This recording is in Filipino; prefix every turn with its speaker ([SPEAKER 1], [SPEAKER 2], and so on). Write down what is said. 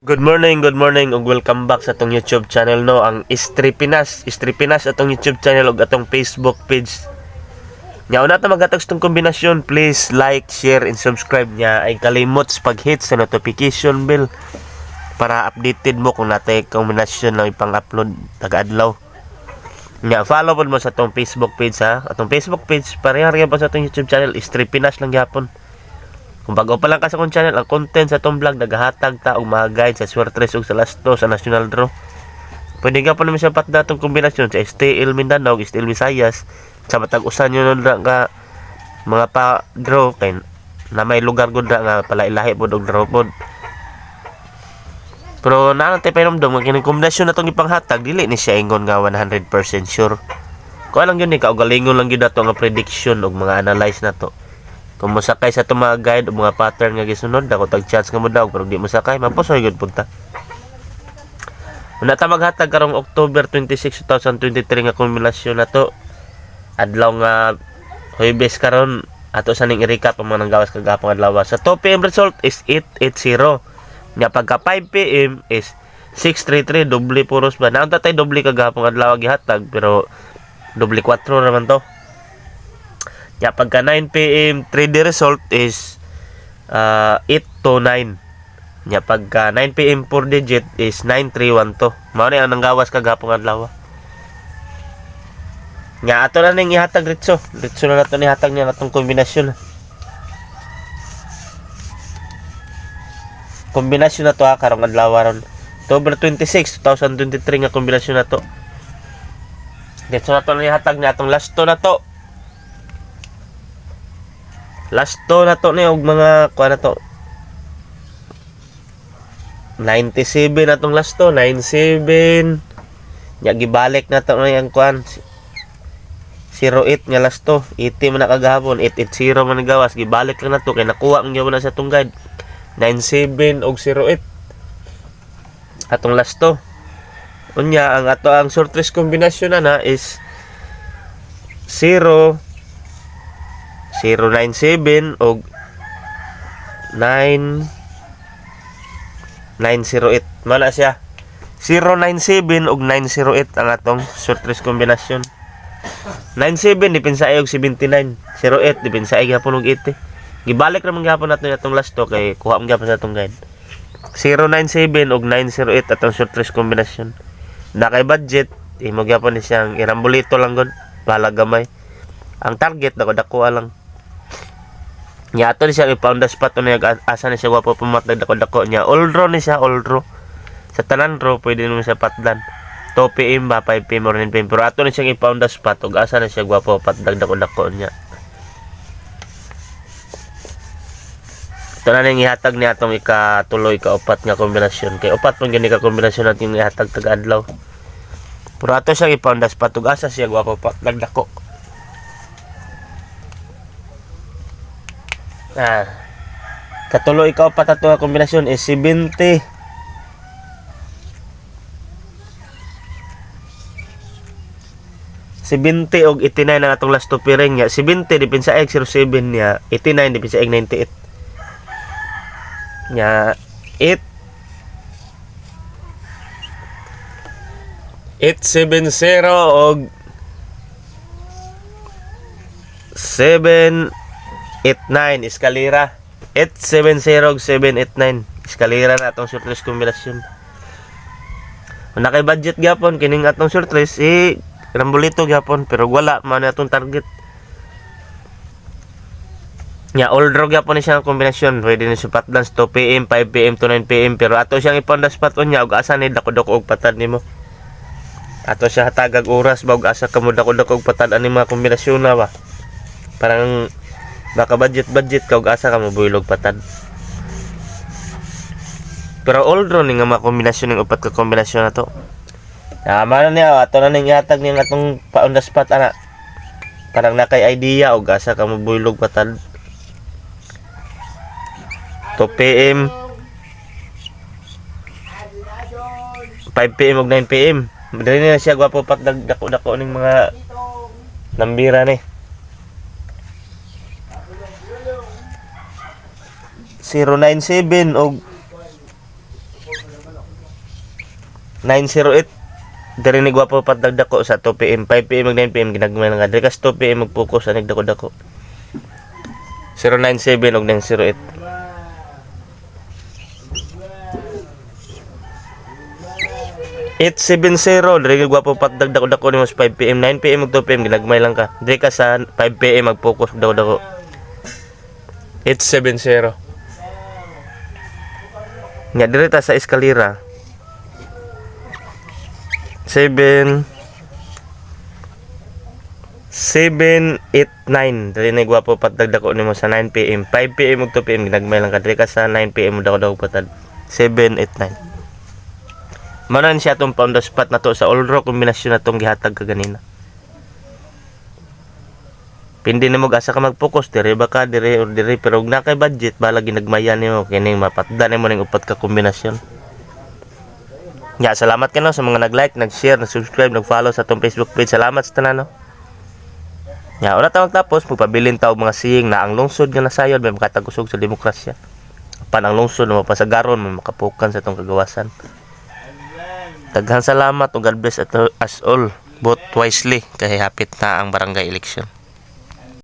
[SPEAKER 1] Good morning ug welcome back sa atong YouTube channel no, ang Istri Pinas atong YouTube channel ug atong Facebook page. Nya una ta magatag tong kombinasyon, please like, share and subscribe nya ay kalimot pag-hit sa notification bell para updated mo kung natay kombinasyon na ipang-upload taga-adlaw. Nya follow pod mo sa atong Facebook page ha. Atong Facebook page pareha pa sa atong YouTube channel, Istri Pinas lang gyapon. Kung bago pa lang ka sa akong channel, ang content sa itong vlog naghahatag ta og mga guide sa Suertres ug sa Lasto sa National Draw. Pwede ka pa naman siya patda itong kombinasyon sa STL Mindanao ug STL Visayas sa matag usan yun na nga mga pa-draw kay na may lugar gud nga palailahi pod og draw pod. Pero naanong tayo pahiramdam nga kining kombinasyon na itong ipanghatag dili ni siya ingon nga 100% sure. Kung alang yun ni kaugalingon lang yun na ito nga prediction ug mga analyze na to. Kung musakay sa itong mga guide o mga pattern nga gisunod, ako tag-chance nga mo daw, pero di musakay, mapusoy good punta. Una ta maghatag karong October 26, 2023 nga kombinasyon na to. Adlaw nga Huwebes karon ato sa ning i-recap ang mga nanggawas kagapong adlaw. Sa 2 PM result is 880. Nya pagka 5 PM is 633, doble puros ba. Naunta tay doble kagapong adlaw gihatag, pero doble 4 naman to. Ya pagka 9 PM 3D result is 8 to 9. Ya pagka 9 PM 4 digit is 9312. Mao ni ang nanggawas kagapong adlaw. Nya ato na ning ihatag ritso. Ritso na nato ni hatag niya natong kombinasyon. Kombinasyon na to karong adlaw ron. October 26, 2023 nga kombinasyon na to. Dito na to ni hatag niya atong lasto na to. Lasto na to ni og mga kuha na to 97 na tong lasto 97 nya gibalik na to ang kuan 08 nga lasto 80 man na kagahapon 880 man gawas gibalik lang na to kay nakuha ang gyud na sa tong guide 97 og 08 atong lasto unya ang ato ang Suertres kombinasyon na is 097 og 9908 mana siya 097 og 908 ang atong Suertres kombinasyon. 97 dipin sa og 79, 08 dipin sa gyapon og 80. Gibalik ra man gyapon nato atong lasto kay kuha man gyapon sa atong guide. 097 og 908 atong Suertres kombinasyon. Na kay budget imo gyapon ni siyang irambulito lang gud, bala gamay. Ang target dako lang. Nya ato ni siya i-pound the spot ni asa ni siya gwapo pumatag dako nya all draw ni siya all draw. Sa tanan draw pwede naman siya patdan. 2 PM ba 5 PM or 9 PM pero ato ni siya i-pound the spot ug asa ni siya gwapo patag dako nya. Ito na ning ihatag ni atong ikatuloy ka-upat nga kombinasyon kay upat man gani ka kombinasyon natin ihatag taga-adlaw. Pero ato siya i-pound the spot ug asa siya gwapo patag dako. Katuloy ikaw patato nga kombinasyon is 70 og 89 ang atong last two pairing niya. 70 dipin sa egg 07 niya, 89 dipin sa egg 98 niya. 870 og 789 eskalera 870 og 789 eskalera na atong Suertres kombinasyon. Kung nakay budget gyapon kining atong Suertres rambulito gyapon pero wala man atong target nya all draw gyapon ni siya kombinasyon. Pwede ni supat dance 2 PM 5 PM to 9 PM pero ato siyang ipound the spot unya ug asa ni dako-dako og patad nimo. Ato siya hatagag oras ba ug asa kamo dako-dako og patad ani mga kombinasyon na ba. Parang baka budget ka ug asa ka mabulog patad. Pero all draw ni nga mga kombinasyon ng upat ka kombinasyon na to. Mano niya ato na ning ihatag ning atong pa-on the spot ana. Parang nakay idea ug asa ka mabulog patad. 2 PM 5 PM ug 9 PM. Madali na siya gwapo patag dako-dako ning mga nambira ni. 097 og 908 diri ni gwapo patagdako sa 2 PM, 5 PM ug 9 PM ginagmay lang. Diri kas 2 PM mag-focus sa nagdako-dako. 097 ug 908. diri gwapo patagdako-dako nimo sa 5 PM, 9 PM ug 2 PM ginagmay lang ka. Diri ka sa 5 PM mag-focus ug dako-dako. 870. Nya diri ta sa eskalera. 789 dali na gwapo patagdako nimo sa 9 PM, 5 PM ug 2 PM ginagmay lang ka. Diri ka sa 9 PM daw patad 789. Manan siya tong pound spot na to sa all rock kombinasyon na tong gihatag ka ganina. Pindi nimo asa ka mag-focus diri ba ka diri or diri, pero ug na kay budget bala ginagmayan nimo kining mapatda nimo ning upat ka kombinasyon. Ya, salamat kayo sa mga nag-like, nag-share, nag-subscribe, nag-follow sa atong Facebook page. Salamat sa tanan, no? Ya, una ta magtapos, magpabilin ta og mga siying na ang lungsod nga nasayod may makatagusog sa demokrasya. Pan ang lungsod na mapasagaron, may makapukan sa atong kagawasan. Daghang salamat ug God bless us all. Vote wisely kay hapit na ang barangay election.